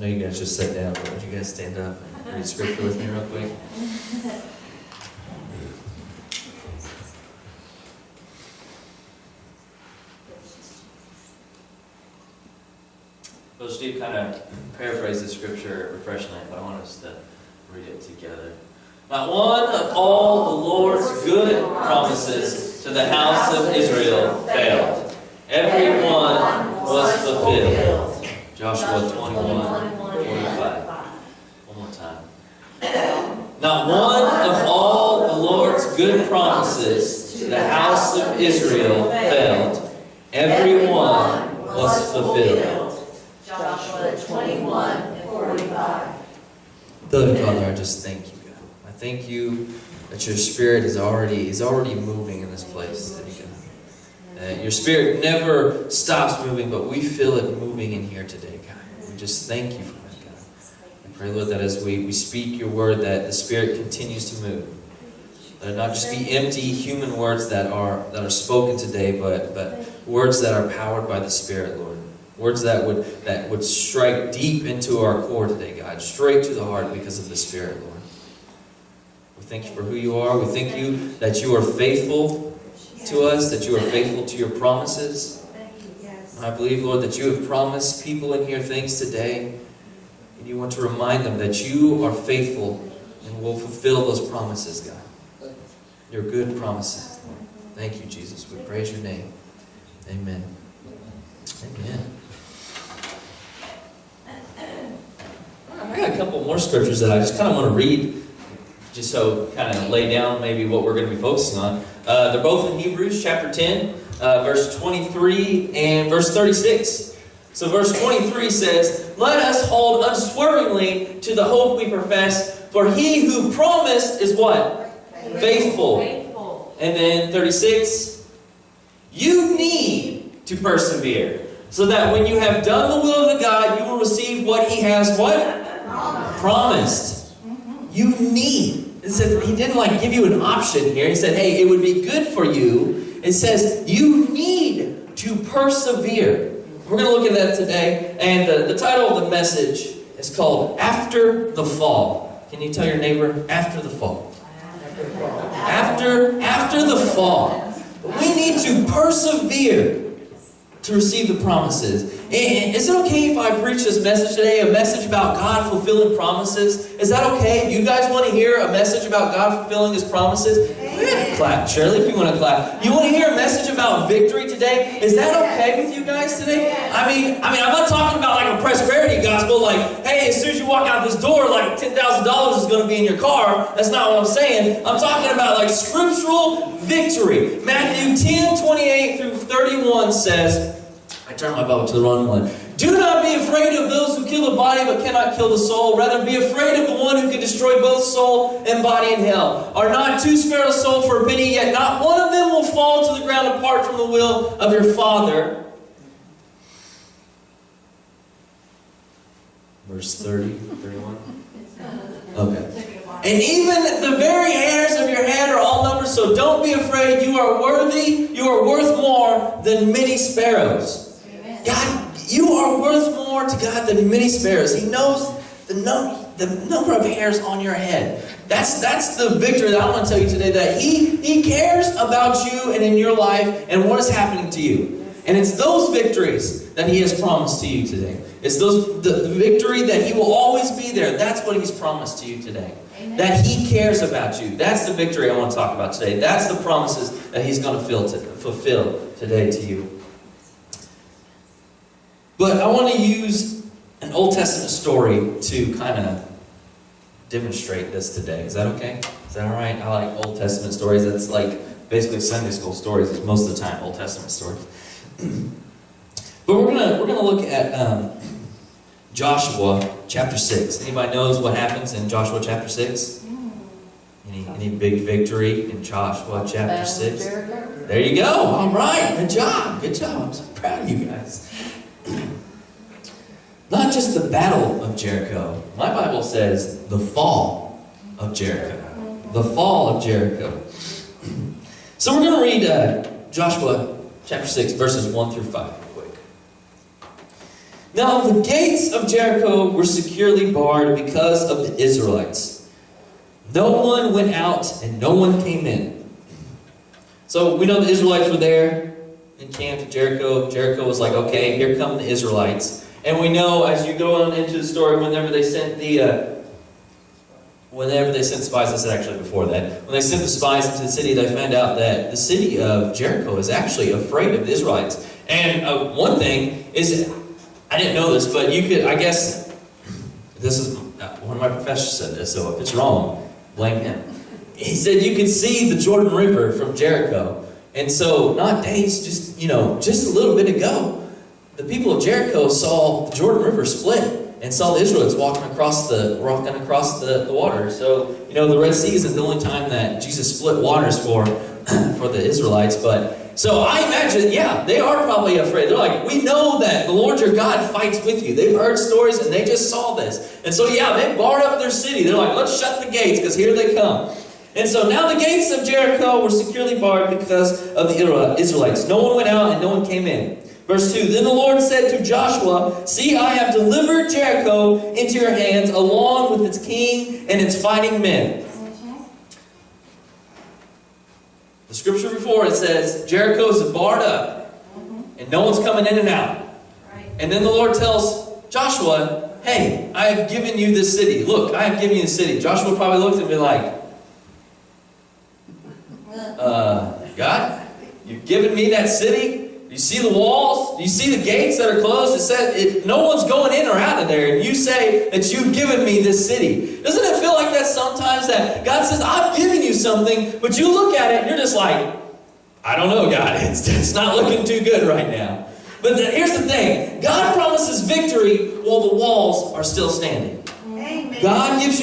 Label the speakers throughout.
Speaker 1: know you guys just sat down, but would you guys stand up and read scripture with me real quick? Well, Steve kind of paraphrased the scripture refreshingly, but I want us to read it together. Not one of all the Lord's good promises to the house of Israel failed. Every one was fulfilled. Joshua 21:45. One more time. Not one of all the Lord's good promises to the house of Israel failed. Every one was fulfilled.
Speaker 2: Joshua 21:45.
Speaker 1: Heavenly Father, I just thank you, God. I thank you that your Spirit is already moving in this place today, God. Your Spirit never stops moving, but we feel it moving in here today, God. We just thank you for that, God. I pray, Lord, that as we speak your word, that the Spirit continues to move. Let it not just be empty human words that are spoken today, but words that are powered by the Spirit, Lord. Words that would strike deep into our core today, God. Straight to the heart because of the Spirit, Lord. We thank you for who you are. We thank you that you are faithful to us, that you are faithful to your promises. And I believe, Lord, that you have promised people in here things today, and you want to remind them that you are faithful and will fulfill those promises, God. Your good promises, Lord. Thank you, Jesus. We praise your name. Amen. Amen. I got a couple more scriptures that I just kind of want to read, just so kind of lay down maybe what we're going to be focusing on. They're both in Hebrews chapter 10, verse 23 and verse 36. So verse 23 says, "Let us hold unswervingly to the hope we profess, for he who promised is" what? Faithful. And then 36, "You need to persevere, so that when you have done the will of the God, you will receive what he has" what? Promised. You need. It said, he didn't give you an option here. He said, hey, it would be good for you. It says, you need to persevere. We're going to look at that today. And the title of the message is called After the Fall. Can you tell your neighbor, after the fall? After the fall. We need to persevere to receive the promises. And is it okay if I preach this message today, a message about God fulfilling promises? Is that okay? You guys want to hear a message about God fulfilling His promises? Yeah, clap. Shirley, if you want to clap. You want to hear a message about victory today? Is that okay with you guys today? I mean, I'm not talking about a prosperity gospel, hey, as soon as you walk out this door, $10,000 is going to be in your car. That's not what I'm saying. I'm talking about scriptural victory. Matthew 10:28 through 31 says, I turned my Bible to the wrong one. "Do not be afraid of those who kill the body but cannot kill the soul. Rather be afraid of the one who can destroy both soul and body in hell. Are not two sparrows sold for a penny? Yet not one of them will fall to the ground apart from the will of your Father." Verse 30, 31. Okay. "And even the very hairs of your head are all numbered, so don't be afraid. You are worthy. You are worth more than many sparrows." God, you are worth more to God than many sparrows. He knows the number of hairs on your head. That's the victory that I want to tell you today, that He cares about you and in your life and what is happening to you. And it's those victories that He has promised to you today. It's the victory that He will always be there. That's what He's promised to you today. Amen. That He cares about you. That's the victory I want to talk about today. That's the promises that He's going to fulfill today to you. But I want to use an Old Testament story to kind of demonstrate this today. Is that okay? Is that all right? I like Old Testament stories. That's basically Sunday school stories. It's most of the time Old Testament stories. But we're gonna look at Joshua chapter 6. Anybody knows what happens in Joshua chapter 6? Any big victory in Joshua chapter 6? There you go. All right. Good job. Good job. I'm so proud of you guys. Not just the battle of Jericho. My Bible says the fall of Jericho. The fall of Jericho. So we're going to read Joshua chapter 6, verses 1 through 5 real quick. Now the gates of Jericho were securely barred because of the Israelites. No one went out and no one came in. So we know the Israelites were there, encamped at Jericho. Jericho was like, okay, here come the Israelites. And we know as you go on into the story, whenever they sent spies, this is actually before that, when they sent the spies into the city, they found out that the city of Jericho is actually afraid of the Israelites. And one thing is, I didn't know this, but you could, I guess, this is, one of my professors said this, so if it's wrong, blame him. He said you could see the Jordan River from Jericho. And so, not days, just a little bit ago, the people of Jericho saw the Jordan River split and saw the Israelites walking across the water. So, the Red Sea isn't the only time that Jesus split waters for the Israelites. But so I imagine, yeah, they are probably afraid. They're like, we know that the Lord your God fights with you. They've heard stories and they just saw this. And so, yeah, they barred up their city. They're like, let's shut the gates because here they come. And so now the gates of Jericho were securely barred because of the Israelites. No one went out and no one came in. Verse 2, then the Lord said to Joshua, see, I have delivered Jericho into your hands, along with its king and its fighting men. The scripture before it says, Jericho is barred up, and no one's coming in and out. And then the Lord tells Joshua, hey, I have given you this city. Look, I have given you the city. Joshua probably looked at me like, God, you've given me that city? Do you see the walls? Do you see the gates that are closed? It said no one's going in or out of there. And you say that you've given me this city. Doesn't it feel like that sometimes that God says, I've given you something, but you look at it and you're just like, I don't know, God. It's not looking too good right now. But here's the thing. God promises victory while the walls are still standing. God tells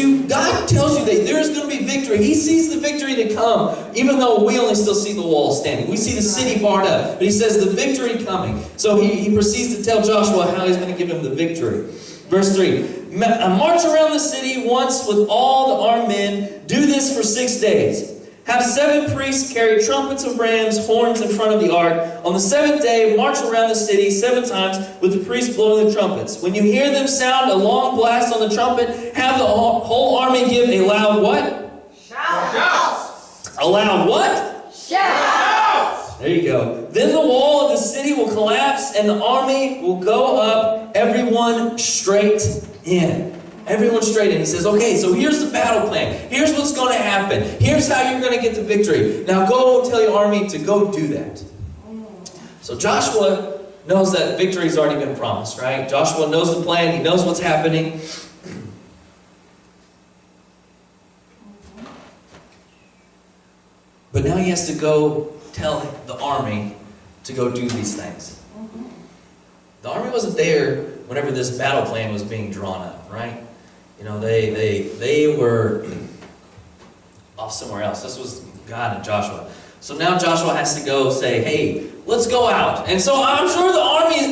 Speaker 1: you that there's going to be victory. He sees the victory to come, even though we only still see the walls standing. We see the city barred up, but he says the victory coming. So he proceeds to tell Joshua how he's going to give him the victory. Verse 3, march around the city once with all the armed men. Do this for 6 days. Have 7 priests carry trumpets of rams' horns in front of the ark. On the 7th day, march around the city 7 times with the priests blowing the trumpets. When you hear them sound a long blast on the trumpet, have the whole army give a loud what?
Speaker 2: Shout!
Speaker 1: A loud what?
Speaker 2: Shout!
Speaker 1: There you go. Then the wall of the city will collapse and the army will go up, everyone straight in. Everyone straight in. He says, okay, so here's the battle plan. Here's what's going to happen. Here's how you're going to get the victory. Now go tell your army to go do that. So Joshua knows that victory's already been promised, right? Joshua knows the plan. He knows what's happening. But now he has to go tell the army to go do these things. The army wasn't there whenever this battle plan was being drawn up, right? They were off somewhere else. This was God and Joshua. So now Joshua has to go say, hey, let's go out. And so I'm sure the army,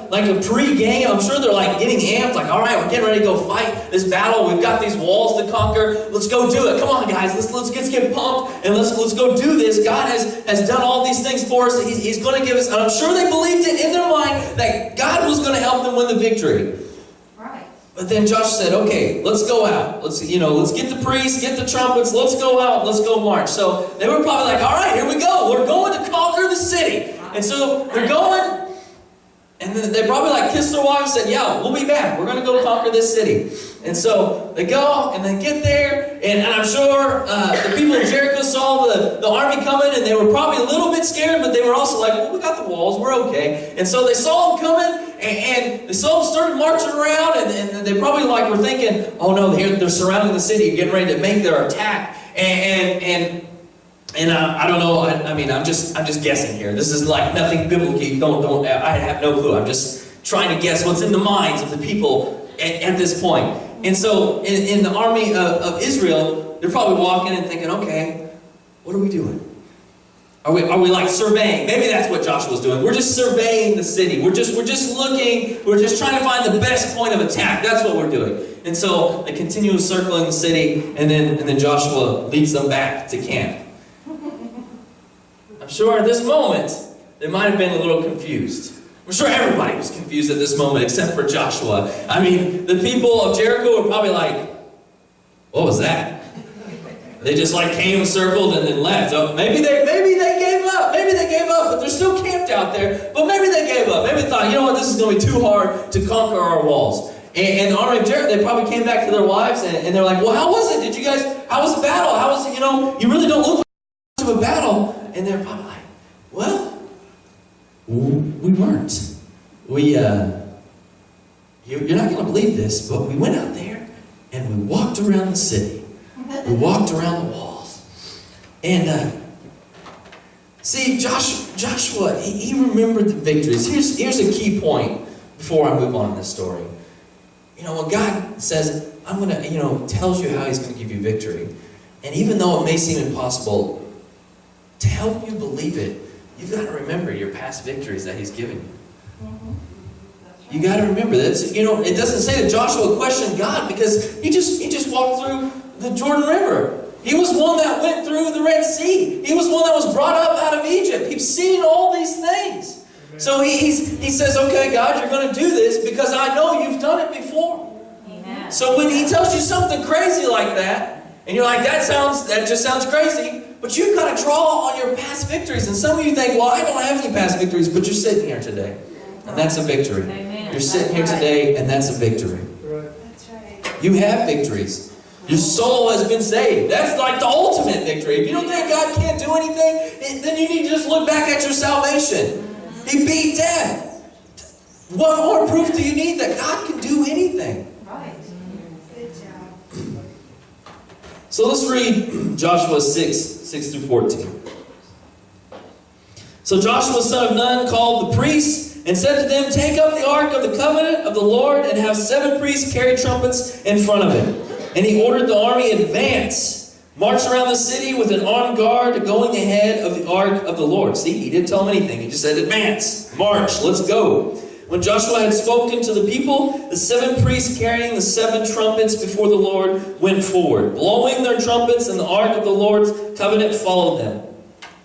Speaker 1: like a pre-game, I'm sure they're like getting amped, like, all right, we're getting ready to go fight this battle. We've got these walls to conquer. Let's go do it. Come on, guys, let's get pumped and let's go do this. God has done all these things for us. He's going to give us, and I'm sure they believed it in their mind that God was going to help them win the victory. But then Joshua said, okay, let's go out. Let's get the priests, get the trumpets, let's go out, let's go march. So they were probably like, all right, here we go. We're going to conquer the city. And so they're going, and then they probably like kissed their wives and said, yeah, we'll be back. We're going to go conquer this city. And so they go and they get there, and I'm sure the people of Jericho saw the army coming, and they were probably a little bit scared, but they were also like, well, we got the walls, we're okay. And so they saw them coming, and they saw them started marching around, and they probably like were thinking, oh no, they're surrounding the city, getting ready to make their attack. And I don't know. I'm just guessing here. This is like nothing biblical. I have no clue. I'm just trying to guess what's in the minds of the people at this point. And so in the army of Israel, they're probably walking and thinking, okay, what are we doing? Are we like surveying? Maybe that's what Joshua's doing. We're just surveying the city. We're just looking. We're just trying to find the best point of attack. That's what we're doing. And so they continue circling the city, and then Joshua leads them back to camp. I'm sure at this moment they might have been a little confused. I'm sure everybody was confused at this moment except for Joshua. I mean, the people of Jericho were probably like, what was that? They just like came, circled, and then left. So maybe they gave up. Maybe they gave up, but they're still camped out there. But maybe they gave up. Maybe they thought, you know what, this is going to be too hard to conquer our walls. And the army of Jericho, they probably came back to their wives, and they're like, well, how was it? How was the battle? How was it, you really don't look like much of a battle. And they're probably like, well, we weren't. You're not going to believe this, but we went out there, and we walked around the city. We walked around the walls. And see, Joshua, he remembered the victories. Here's a key point before I move on in this story. When God says, I'm going to, tells you how he's going to give you victory. And even though it may seem impossible, to help you believe it, you've got to remember your past victories that he's given you. You got to remember that. It doesn't say that Joshua questioned God because he just walked through the Jordan River. He was one that went through the Red Sea. He was one that was brought up out of Egypt. He's seen all these things. Amen. So he says, okay, God, you're going to do this because I know you've done it before. Amen. So when he tells you something crazy like that, and you're like, that just sounds crazy, but you've got to draw on your past victories. And some of you think, well, I don't have any past victories, but you're sitting here today. And that's a victory. Amen. You're sitting here today, and that's a victory.
Speaker 3: That's right.
Speaker 1: You have victories. Your soul has been saved. That's like the ultimate victory. If you don't think God can't do anything, then you need to just look back at your salvation. He beat death. What more proof do you need that God can do anything?
Speaker 3: Right. Good job.
Speaker 1: So let's read Joshua 6 through 14. So Joshua, son of Nun, called the priests and said to them, take up the ark of the covenant of the Lord and have 7 priests carry trumpets in front of it. And he ordered the army, advance, march around the city with an armed guard going ahead of the ark of the Lord. See, he didn't tell them anything. He just said, advance, march, let's go. When Joshua had spoken to the people, the 7 priests carrying the 7 trumpets before the Lord went forward, blowing their trumpets, and the ark of the Lord's covenant followed them.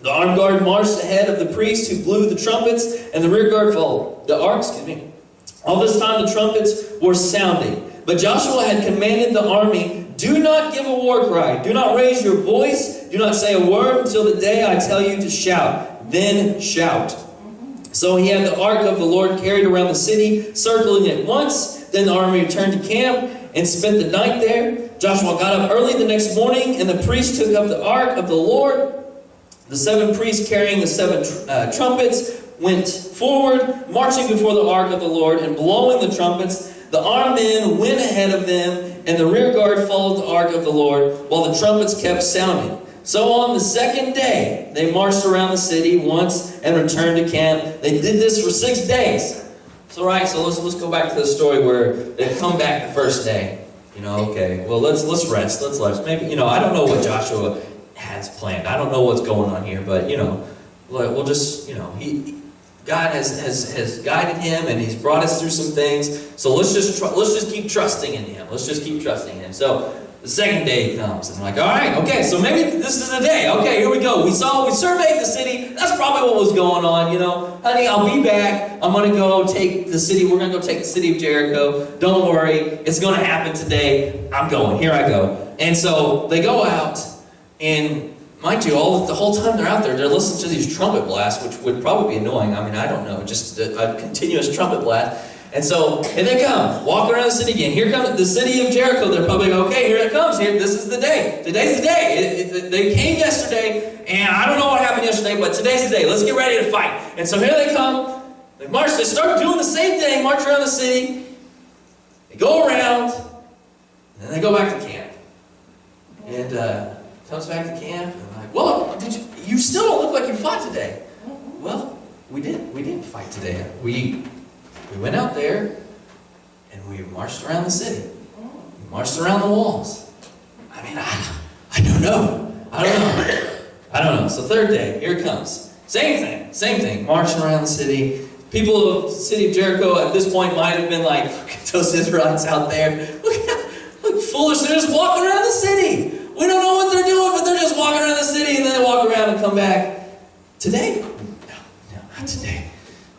Speaker 1: The armed guard marched ahead of the priests who blew the trumpets, and the rear guard followed. All this time the trumpets were sounding. But Joshua had commanded the army, do not give a war cry. Do not raise your voice. Do not say a word until the day I tell you to shout. Then shout. So he had the ark of the Lord carried around the city, circling it once. Then the army returned to camp and spent the night there. Joshua got up early the next morning, and the priests took up the ark of the Lord. The 7 priests carrying the 7 trumpets went forward, marching before the ark of the Lord and blowing the trumpets. The armed men went ahead of them, and the rear guard followed the ark of the Lord, while the trumpets kept sounding. So on the second day, they marched around the city once and returned to camp. They did this for 6 days. So let's go back to the story where they come back the first day. Okay, well let's rest. Let's rest. Maybe I don't know what Joshua has planned. I don't know what's going on here, but we'll just God has guided him, and he's brought us through some things. So let's just keep trusting in him. Let's just keep trusting him. So the second day comes, and I'm like, all right, okay, so maybe this is the day. Okay, here we go. We surveyed the city. That's probably what was going on. Honey, I'll be back. I'm going to go take the city. We're going to go take the city of Jericho. Don't worry, it's going to happen today. I'm going. Here I go. And so they go out, and mind you, the whole time they're out there, they're listening to these trumpet blasts, which would probably be annoying. I mean, I don't know, just a continuous trumpet blast. And so, here they come, walking around the city again. Here comes the city of Jericho. They're probably like, okay, here it comes. This is the day. Today's the day. They came yesterday, and I don't know what happened yesterday, but today's the day. Let's get ready to fight. And so here they come. They march. They start doing the same thing, march around the city. They go around, and then they go back to camp. And comes back to camp, and I'm like, well, you still don't look like you fought today. Well, we didn't fight today. We went out there, and we marched around the city. We marched around the walls. I mean, I don't know. So third day, here it comes. Same thing, marching around the city. People of the city of Jericho at this point might have been like, look at those Israelites out there. Look foolish, they're just walking around the city. We don't know what they're doing, but they're just walking around the city, and then they walk around and come back. Today? No, not today.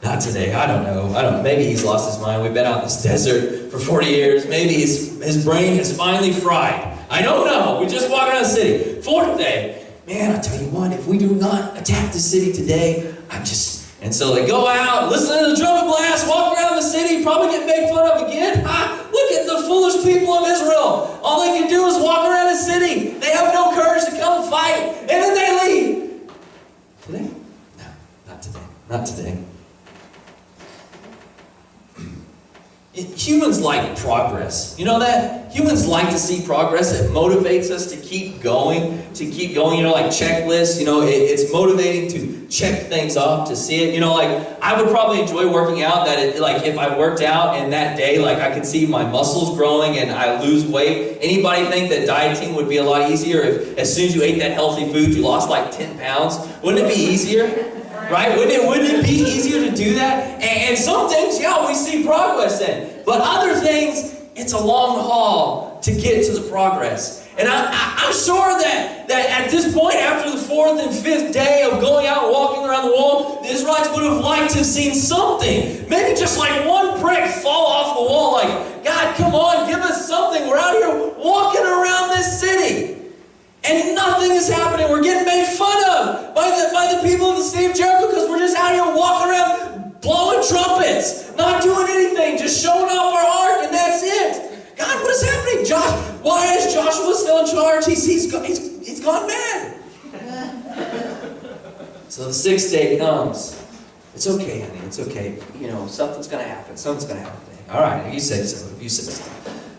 Speaker 1: Not today. I don't know. Maybe he's lost his mind. We've been out in this desert for 40 years. Maybe his brain is finally fried. I don't know. We just walked around the city. Fourth day. Man, I tell you what, if we do not attack the city today, And so they go out, listen to the trumpet blast, walk around the city, probably get made fun of again. Look at the foolish people of Israel. All they can do is walk around the city. They have no courage to come fight, and then they leave. Today? No, not today. Not today. Humans like progress. You know that? Humans like to see progress. It motivates us to keep going. You know, like checklists. You know, it's motivating to check things off, to see it. You know, like, I would probably enjoy working out. If I worked out and that day, like, I could see my muscles growing and I lose weight. Anybody think that dieting would be a lot easier if as soon as you ate that healthy food, you lost like 10 pounds? Wouldn't it be easier? Right? Wouldn't it be easier to do that? And some things, yeah, we see progress in. But other things, it's a long haul to get to the progress. And I'm sure that at this point, after the fourth and fifth day of going out and walking around the wall, the Israelites would have liked to have seen something. Maybe just like one brick fall off the wall. Like, God, come on, give us something. We're out here walking around this city. And nothing is happening. We're getting made fun of by the people of the city of Jericho because we're just out here walking around blowing trumpets, not doing anything, just showing off our ark, and that's it. God, what is happening? Why is Joshua still in charge? He's gone mad. So the sixth day comes. It's okay, honey. It's okay. You know, something's going to happen. Something's going to happen. All right, you said so. You said so.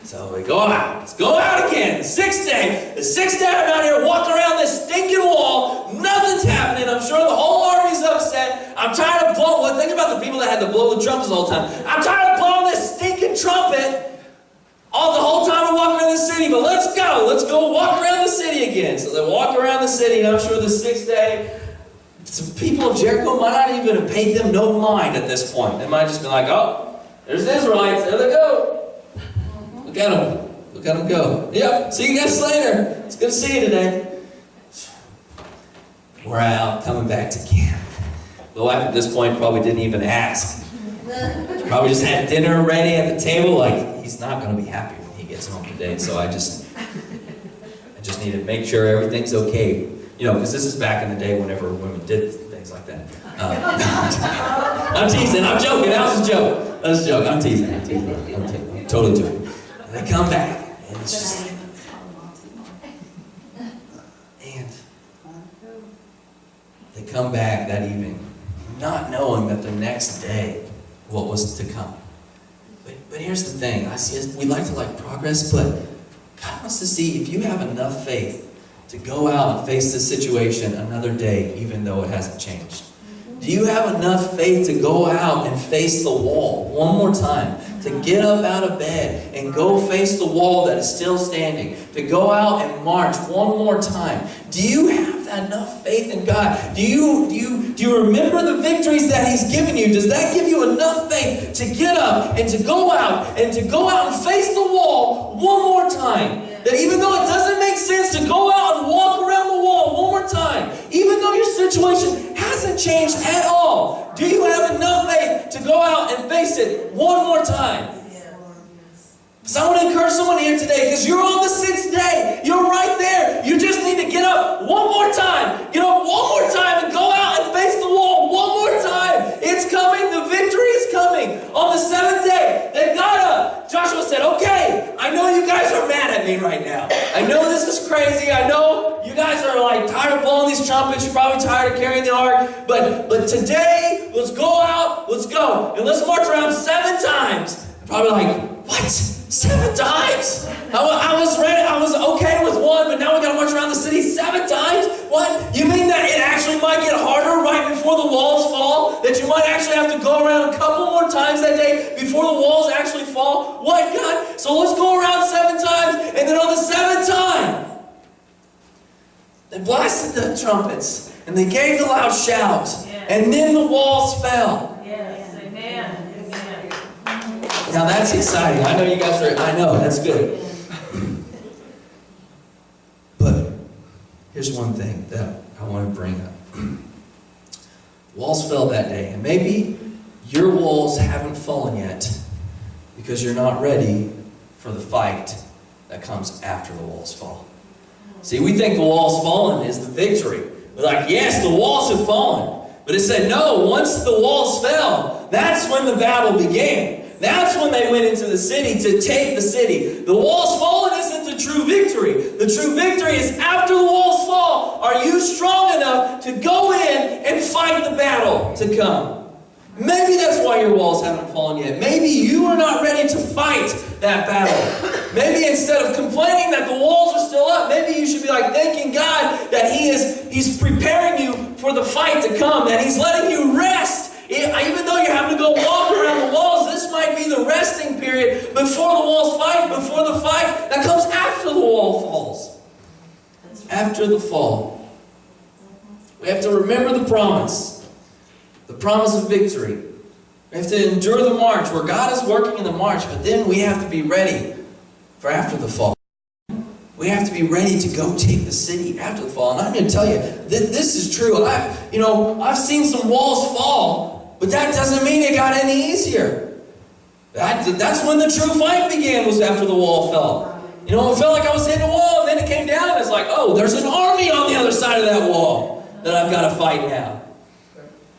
Speaker 1: So we go out. Let's go out again. The sixth day I'm out here walking around this stinking wall. Nothing's happening. I'm sure the whole army's upset. I'm tired of blowing. Well, think about the people that had to blow the trumpets all the time. I'm tired of blowing this stinking trumpet the whole time we're walking around the city. But let's go. Let's go walk around the city again. So they walk around the city, and I'm sure the sixth day, some people of Jericho might not even have paid them no mind at this point. They might have just been like, oh, there's the Israelites. There they go. Look at them go. Yep, see you guys later. It's good to see you today. We're out, coming back to camp. The wife at this point probably didn't even ask. She probably just had dinner ready at the table, like, he's not going to be happy when he gets home today, so I just need to make sure everything's okay. You know, because this is back in the day whenever women did things like that. I'm teasing, I'm joking, that was a joke. That was a joke, I'm teasing. I'm totally joking. They come back, and it's just like, and they come back that evening, not knowing that the next day, what was to come. But here's the thing, we like to progress, but God wants to see if you have enough faith to go out and face this situation another day, even though it hasn't changed. Do you have enough faith to go out and face the wall one more time? To get up out of bed and go face the wall that is still standing? To go out and march one more time? Do you have enough faith in God? Do you remember the victories that He's given you? Does that give you enough faith to get up and to go out and face the wall one more time? That even though it doesn't make sense to go out and walk around the wall one more time, even though your situation hasn't changed at all, do you have enough faith to go out and face it one more time? So I want to encourage someone here today, because you're on the sixth day. You're right there. You just need to get up one more time. Get up one more time and go out and face the wall one more time. It's coming. The victory is coming. On the seventh day, they got up. Joshua said, okay, I know you guys are mad at me right now. I know this is crazy. I know you guys are tired of blowing these trumpets. You're probably tired of carrying the ark. But today, let's go out. Let's go. And let's march around 7 times. Probably what? 7 times? I was ready. I was okay with 1, but now we got to march around the city 7 times? What? You mean that it actually might get harder right before the walls fall? That you might actually have to go around a couple more times that day before the walls actually fall? What, God? So let's go around 7 times, and then on the 7th time, they blasted the trumpets, and they gave the loud shout, and then the walls fell.
Speaker 4: Yes, amen.
Speaker 1: Now that's exciting. I know you guys are, I know, that's good. But here's one thing that I want to bring up. Walls fell that day, and maybe your walls haven't fallen yet because you're not ready for the fight that comes after the walls fall. See, we think the walls fallen is the victory. We're like, yes, the walls have fallen. But it said, no, once the walls fell, that's when the battle began. That's when they went into the city to take the city. The walls fallen isn't the true victory. The true victory is after the walls fall, are you strong enough to go in and fight the battle to come? Maybe that's why your walls haven't fallen yet. Maybe you are not ready to fight that battle. Maybe instead of complaining that the walls are still up, maybe you should be like thanking God that He's preparing you for the fight to come, that He's letting you rest. Even though you're having to go walk around the walls, this might be the resting period before the walls fight, before the fight that comes after the wall falls. After the fall. We have to remember the promise of victory. We have to endure the march where God is working in the march, but then we have to be ready for after the fall. We have to be ready to go take the city after the fall. And I'm going to tell you, this is true. I've seen some walls fall, but that doesn't mean it got any easier. That's when the true fight began, was after the wall fell. It felt like I was hitting a wall, and then it came down, and it's like, oh, there's an army on the other side of that wall that I've got to fight now.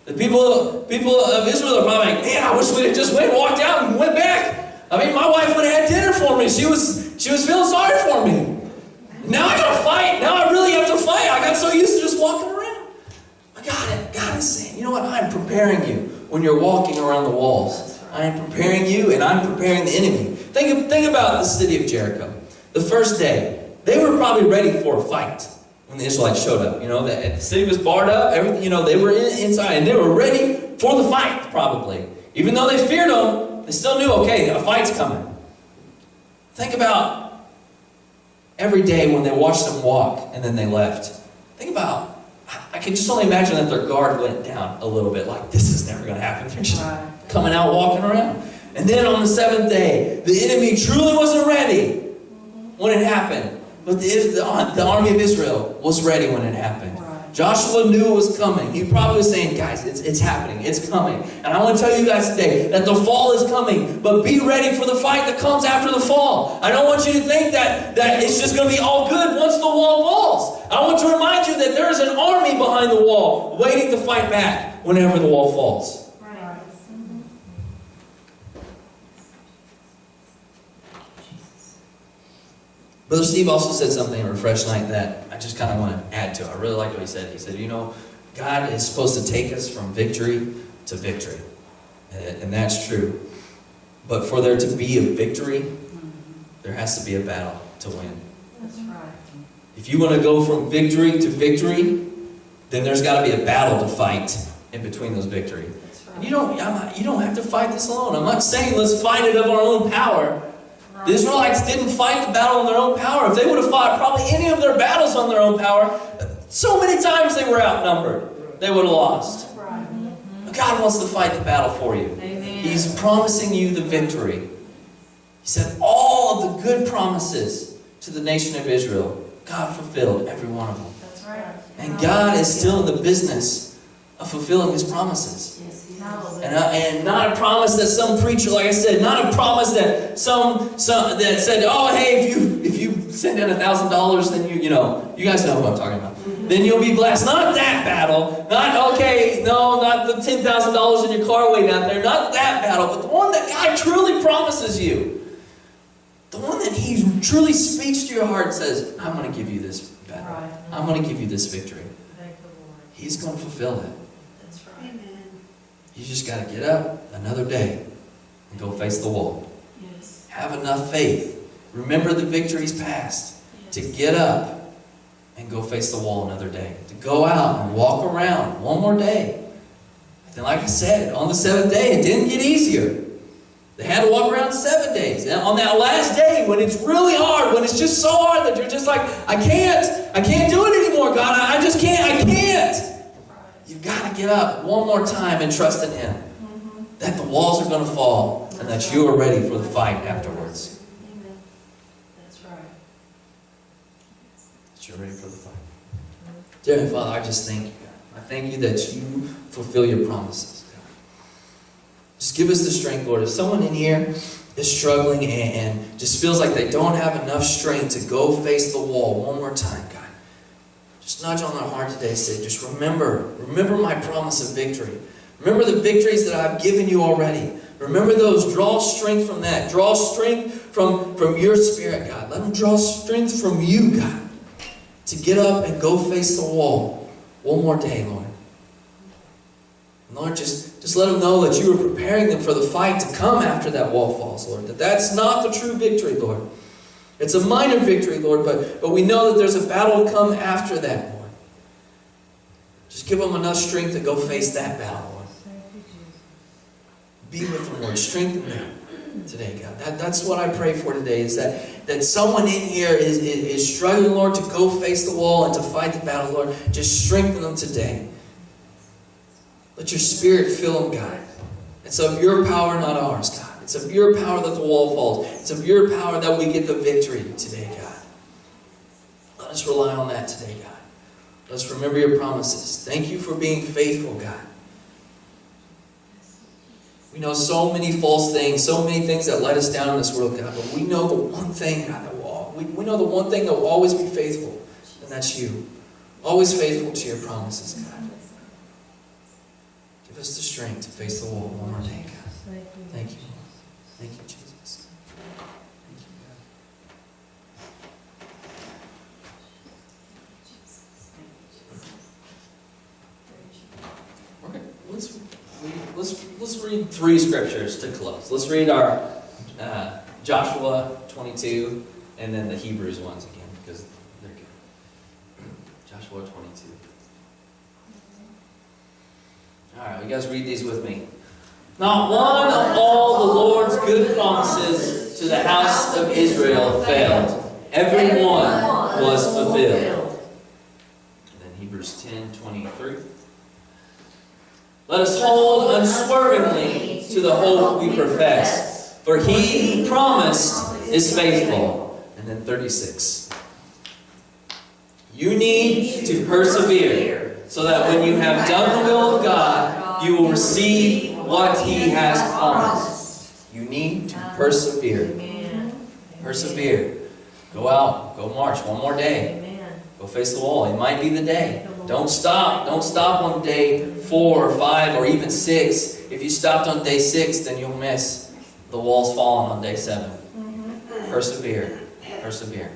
Speaker 1: The people of Israel are probably like, man, I wish we'd have just walked out and went back. I mean, my wife would have had dinner for me. She was feeling sorry for me. Now I gotta fight. Now I really have to fight. I got so used to just walking around. God is saying, you know what? I'm preparing you when you're walking around the walls. I am preparing you, and I'm preparing the enemy. Think about the city of Jericho. The first day, they were probably ready for a fight when the Israelites showed up. The city was barred up. Everything. They were inside, and they were ready for the fight, probably. Even though they feared them, they still knew, okay, a fight's coming. Think about every day when they watched them walk and then they left. Think about, I can just only imagine that their guard went down a little bit, like this is never going to happen. They're just coming out, walking around. And then on the seventh day, the enemy truly wasn't ready when it happened. But the army of Israel was ready when it happened. Joshua knew it was coming. He probably was saying, guys, it's happening. It's coming. And I want to tell you guys today that the fall is coming. But be ready for the fight that comes after the fall. I don't want you to think that it's just going to be all good once the wall falls. I want to remind you that there is an army behind the wall waiting to fight back whenever the wall falls. Brother Steve also said something at Refresh Night that I just kind of want to add to. I really like what he said. He said, God is supposed to take us from victory to victory. And that's true. But for there to be a victory, there has to be a battle to win.
Speaker 4: That's right.
Speaker 1: If you want to go from victory to victory, then there's got to be a battle to fight in between those victories.
Speaker 4: That's right.
Speaker 1: And you don't have to fight this alone. I'm not saying let's fight it of our own power. The Israelites didn't fight the battle on their own power. If they would have fought probably any of their battles on their own power, so many times they were outnumbered, they would have lost. But God wants to fight the battle for you.
Speaker 4: Amen.
Speaker 1: He's promising you the victory. He said all of the good promises to the nation of Israel, God fulfilled every one of them.
Speaker 4: That's right.
Speaker 1: And God is still in the business of fulfilling His promises.
Speaker 4: Yes, He is.
Speaker 1: And not a promise that some preacher, like I said, not a promise that some that said, oh, hey, if you send in $1,000, then you guys know who I'm talking about. Then you'll be blessed. Not that battle. Not the $10,000 in your car waiting out there. Not that battle, but the one that God truly promises you. The one that He truly speaks to your heart and says, I'm going to give you this battle.
Speaker 4: Right.
Speaker 1: I'm going to give you this victory.
Speaker 4: Thank the Lord.
Speaker 1: He's going to fulfill it.
Speaker 4: That's right.
Speaker 3: Amen.
Speaker 1: You just got to get up another day and go face the wall.
Speaker 4: Yes.
Speaker 1: Have enough faith. Remember the victories past.
Speaker 4: Yes.
Speaker 1: To get up and go face the wall another day. To go out and walk around one more day. And like I said, on the seventh day, it didn't get easier. They had to walk around 7 days. And on that last day, when it's really hard, when it's just so hard that you're just like, I can't do it anymore, God. I just can't. I can't. You've got to get up one more time and trust in Him. That the walls are going to fall and that you are ready for the fight afterwards.
Speaker 4: Amen. That's right.
Speaker 1: That you're ready for the fight. Dear Heavenly Father, I just thank you, God. I thank you that you fulfill your promises, God. Just give us the strength, Lord. If someone in here is struggling and just feels like they don't have enough strength to go face the wall one more time, God, just nudge on their heart today. Say, just remember my promise of victory. Remember the victories that I've given you already. Remember those. Draw strength from that. Draw strength from your Spirit, God. Let them draw strength from you, God, to get up and go face the wall one more day, Lord. And Lord, just let them know that you are preparing them for the fight to come after that wall falls, Lord. That's not the true victory, Lord. It's a minor victory, Lord, but we know that there's a battle to come after that, Lord. Just give them enough strength to go face that battle, Lord. Be with them, Lord. Strengthen them today, God. That's what I pray for today, is that someone in here is struggling, Lord, to go face the wall and to fight the battle, Lord. Just strengthen them today. Let your Spirit fill them, God. It's of your power, not ours, God. It's of your power that the wall falls. It's of your power that we get the victory today, God. Let us rely on that today, God. Let us remember your promises. Thank you for being faithful, God. We know so many false things, so many things that let us down in this world, God. But we know the one thing, God, we know the one thing that will always be faithful, and that's you. Always faithful to your promises, God. Give us the strength to face the wall one more day, God. Thank you. Thank you, Jesus. Thank you, God. Okay, let's read 3 scriptures to close. Let's read our Joshua 22 and then the Hebrews ones again, because they're good. Joshua 22. Alright, you guys read these with me. Not one of all the Lord's good promises to the house of Israel failed. Every one was fulfilled. And then Hebrews 10:23. Let us hold unswervingly to the hope we profess, for he who promised is faithful. And then 36. You need to persevere, so that when you have done the will of God, you will receive what he has promised. You need to persevere. Persevere. Go out. Go march one more day. Go face the wall. It might be the day. Don't stop. Don't stop on day 4 or 5 or even 6. If you stopped on day 6, then you'll miss the walls falling on day 7. Persevere. Persevere.